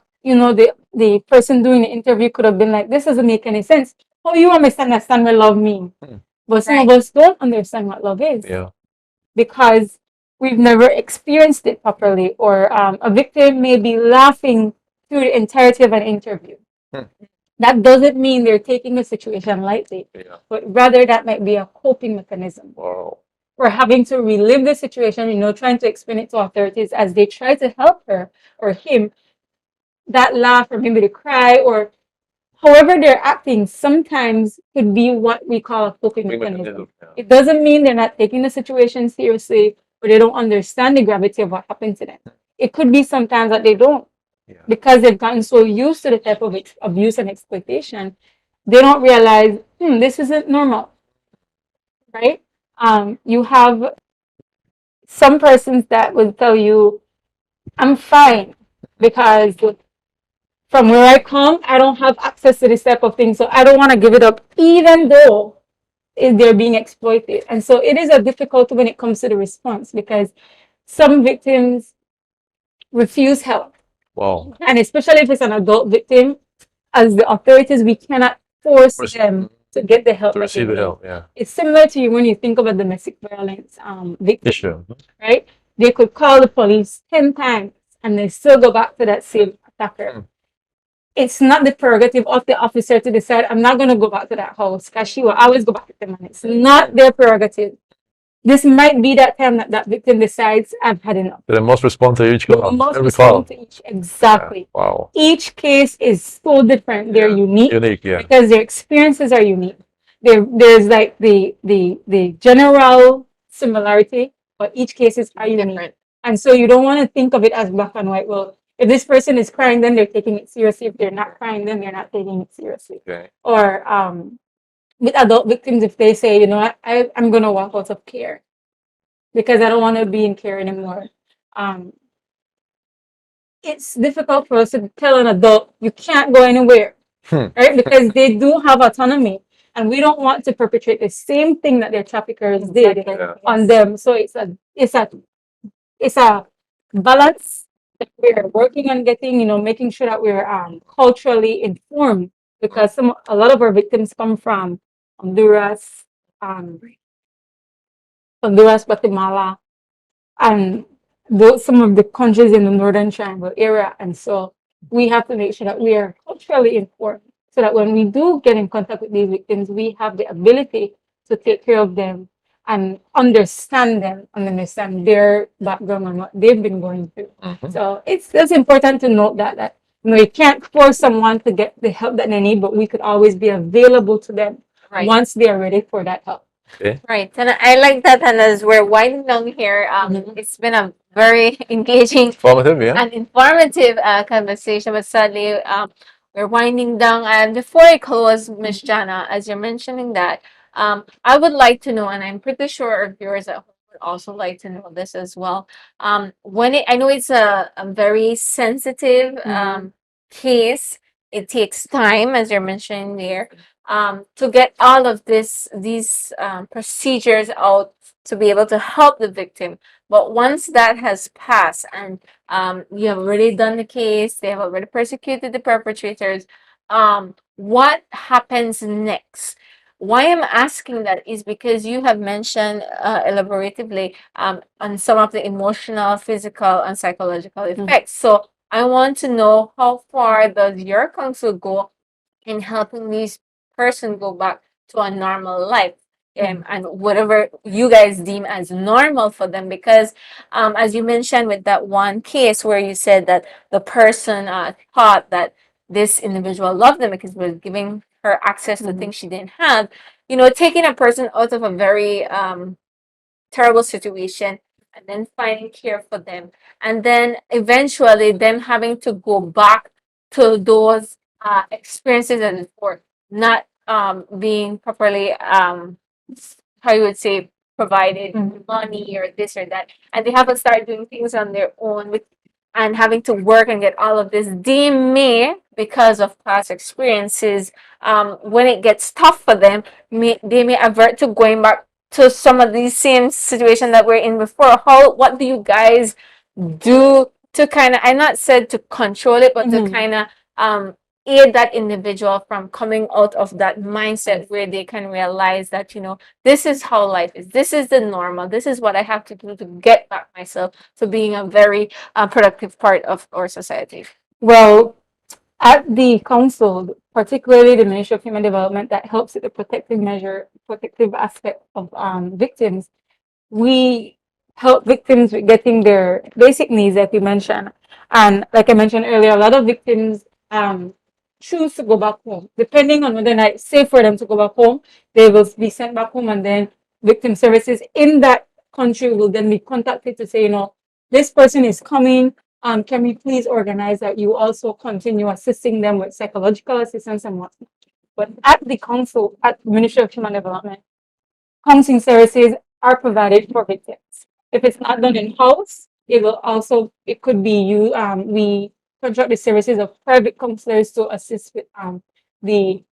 Speaker 5: person doing the interview could have been like, this doesn't make any sense. How you understand what love means? But some of us don't understand what love is.
Speaker 6: Yeah.
Speaker 5: Because we've never experienced it properly, or a victim may be laughing through the entirety of an interview. That doesn't mean they're taking the situation lightly, but rather that might be a coping mechanism.
Speaker 6: Wow.
Speaker 5: We're having to relive the situation, trying to explain it to authorities as they try to help her or him. That laugh, or maybe the cry, or however they're acting, sometimes could be what we call a coping mechanism. It doesn't mean they're not taking the situation seriously, or they don't understand the gravity of what happened to them. It could be sometimes that they don't. Because they've gotten so used to the type of abuse and exploitation, they don't realize, this isn't normal, right? You have some persons that will tell you, I'm fine, because from where I come, I don't have access to this type of thing, so I don't want to give it up, even though they're being exploited. And so it is a difficult when it comes to the response, because some victims refuse help.
Speaker 6: Wow.
Speaker 5: And especially if it's an adult victim, as the authorities, we cannot force them to get the help.
Speaker 6: To receive the help,
Speaker 5: It's similar to you when you think of a domestic violence victim,
Speaker 6: issue,
Speaker 5: right? They could call the police 10 times and they still go back to that same attacker. It's not the prerogative of the officer to decide, I'm not going to go back to that house because she will always go back to them. And it's not their prerogative. this might be that time that that victim decides I've had enough.
Speaker 6: They must respond to each
Speaker 5: They
Speaker 6: call.
Speaker 5: must
Speaker 6: Every
Speaker 5: respond
Speaker 6: call.
Speaker 5: to each exactly.
Speaker 6: Yeah. Wow.
Speaker 5: Each case is so different. They're unique
Speaker 6: Unique, yeah.
Speaker 5: because their experiences are unique. There's like the general similarity, but each cases are unique.
Speaker 1: Different.
Speaker 5: And so you don't want to think of it as black and white. Well, if this person is crying, then they're taking it seriously. If they're not crying, then they're not taking it seriously.
Speaker 6: Okay.
Speaker 5: Or with adult victims, if they say, you know what, I'm going to walk out of care because I don't want to be in care anymore. It's difficult for us to tell an adult you can't go anywhere, right? Because they do have autonomy, and we don't want to perpetrate the same thing that their traffickers did on them. So it's a balance that we're working on getting, you know, making sure that we're culturally informed, because a lot of our victims come from Honduras, Guatemala, and some of the countries in the Northern Triangle area. And so we have to make sure that we are culturally informed so that when we do get in contact with these victims, we have the ability to take care of them and understand them and understand their background and what they've been going through. So it's important to note that you know, you can't force someone to get the help that they need, but we could always be available to them once they are ready for that help.
Speaker 6: Okay.
Speaker 1: Right, and I like that. And as we're winding down here, it's been a very engaging,
Speaker 6: Informative, yeah.
Speaker 1: and informative conversation. But sadly, we're winding down. And before I close, Miss Jaunna, as you're mentioning that, I would like to know, and I'm pretty sure our viewers at home would also like to know this as well. I know it's a very sensitive case. It takes time, as you're mentioning there, to get all of these procedures out to be able to help the victim. But once that has passed and you have already done the case, they have already persecuted the perpetrators, what happens next? Why I'm asking that is because you have mentioned elaboratively on some of the emotional, physical, and psychological effects. So I want to know, how far does your counsel go in helping these person go back to a normal life, and whatever you guys deem as normal for them? Because as you mentioned with that one case where you said that the person thought that this individual loved them because it was giving her access to things she didn't have, you know, taking a person out of a very terrible situation and then finding care for them, and then eventually them having to go back to those experiences as before, not being properly how you would say provided money or this or that, and they have to start doing things on their own with and having to work and get all of this. They may, because of past experiences, when it gets tough for them, they may avert to going back to some of these same situations that we're in before. What do you guys do to kind of, I'm not said to control it, but to kind of aid that individual from coming out of that mindset where they can realize that, you know, this is how life is, this is the normal, this is what I have to do to get back myself to being a very productive part of our society?
Speaker 5: Well, at the council, particularly the Ministry of Human Development that helps with the protective aspect of victims, we help victims with getting their basic needs, like you mentioned. And like I mentioned earlier, a lot of victims choose to go back home. Depending on whether or not it's safe for them to go back home, they will be sent back home, and then victim services in that country will then be contacted to say, you know, this person is coming. Can we please organize that you also continue assisting them with psychological assistance and whatnot? But at the council, at the Ministry of Human Development, counseling services are provided for victims. If it's not done in-house, it could be you. We contract the services of private counselors to assist with the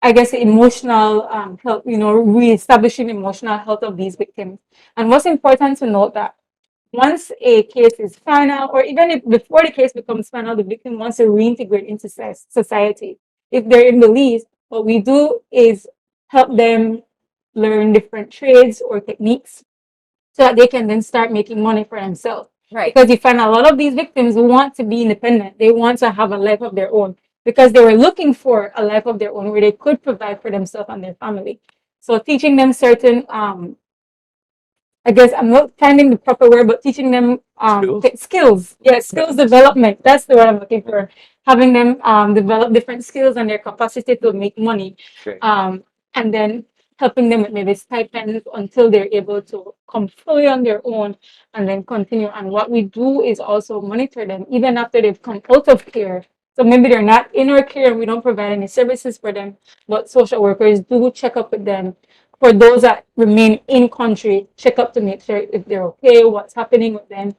Speaker 5: emotional health, you know, reestablishing emotional health of these victims. And what's important to note that once a case is final, or even if before the case becomes final, the victim wants to reintegrate into society. If they're in Belize, what we do is help them learn different trades or techniques so that they can then start making money for themselves.
Speaker 1: Right.
Speaker 5: Because you find a lot of these victims want to be independent. They want to have a life of their own because they were looking for a life of their own where they could provide for themselves and their family. So teaching them certain I guess I'm not finding the proper word, but teaching them skills. Yeah, skills development. That's the word I'm looking for. Having them develop different skills and their capacity to make money.
Speaker 6: Okay.
Speaker 5: And then helping them with maybe stipends until they're able to come fully on their own and then continue. And what we do is also monitor them even after they've come out of care. So maybe they're not in our care and we don't provide any services for them, but social workers do check up with them. For those that remain in country, check up to make sure if they're okay, what's happening with them.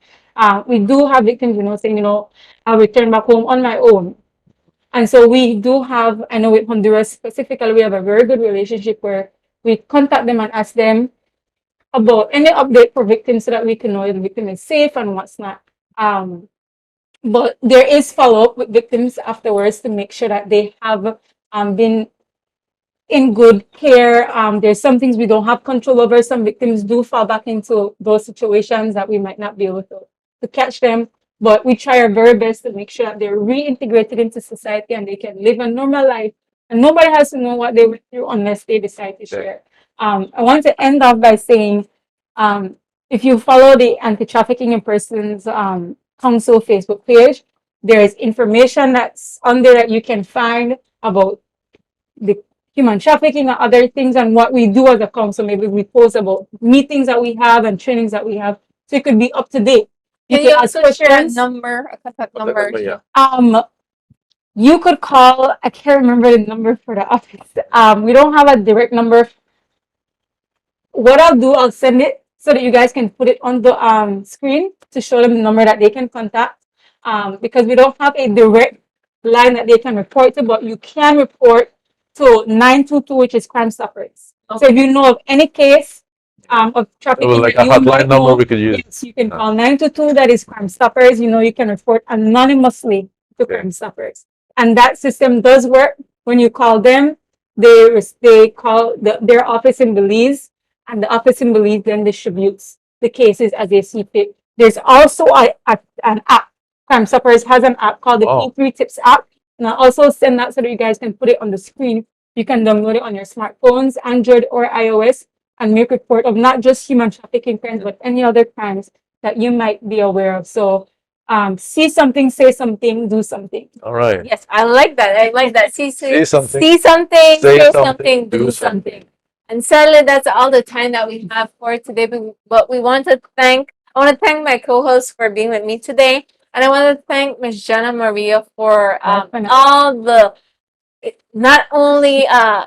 Speaker 5: We do have victims, saying, I'll return back home on my own. And so we do have, I know with Honduras specifically, we have a very good relationship where we contact them and ask them about any update for victims so that we can know if the victim is safe and what's not. But there is follow-up with victims afterwards to make sure that they have been in good care. There's some things we don't have control over. Some victims do fall back into those situations that we might not be able to catch them. But we try our very best to make sure that they're reintegrated into society and they can live a normal life. And nobody has to know what they went through unless they decide to share. I want to end off by saying, if you follow the Anti-Trafficking Persons Council Facebook page, there is information that's on there that you can find about the human trafficking and other things and what we do as a council. Maybe we post about meetings that we have and trainings that we have, so it could be up to date.
Speaker 1: Can you also share a number, a contact number?
Speaker 6: Yeah.
Speaker 5: You could call. I can't remember the number for the office. We don't have a direct number. What I'll do, I'll send it so that you guys can put it on the screen to show them the number that they can contact. Because we don't have a direct line that they can report to, but you can report to 922, which is Crime Stoppers. Okay. So if you know of any case of trafficking,
Speaker 6: like a hotline number we could use.
Speaker 5: Yes, you can call 922. That is Crime Stoppers. You can report anonymously to Crime Stoppers, and that system does work. When you call them, they call their office in Belize, and the office in Belize then distributes the cases as they see fit. There's also an app. Crime Stoppers has an app called the P3 Tips app. And I'll also send that so that you guys can put it on the screen. You can download it on your smartphones, Android or iOS, and make report of not just human trafficking crimes, but any other crimes that you might be aware of. So see something, say something, do something.
Speaker 6: All right.
Speaker 1: Yes, I like that. I like that. See something,
Speaker 6: say
Speaker 1: something, do something. And sadly, that's all the time that we have for today. But I want to thank my co-hosts for being with me today. And I want to thank Ms. Jaunna Murillo for all the, not only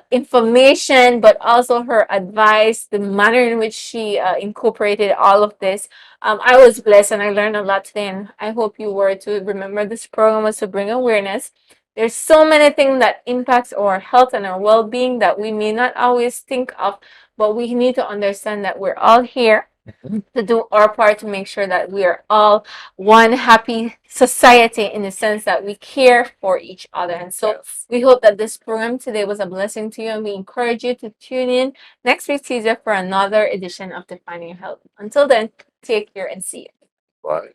Speaker 1: information, but also her advice, the manner in which she incorporated all of this. I was blessed and I learned a lot today, and I hope you were too. Remember, this program was to bring awareness. There's so many things that impacts our health and our well-being that we may not always think of, but we need to understand that we're all here to do our part to make sure that we are all one happy society, in the sense that we care for each other. And so we hope that this program today was a blessing to you, and we encourage you to tune in next week Tuesday for another edition of Defining Your Health. Until then, take care and see you.
Speaker 6: Bye.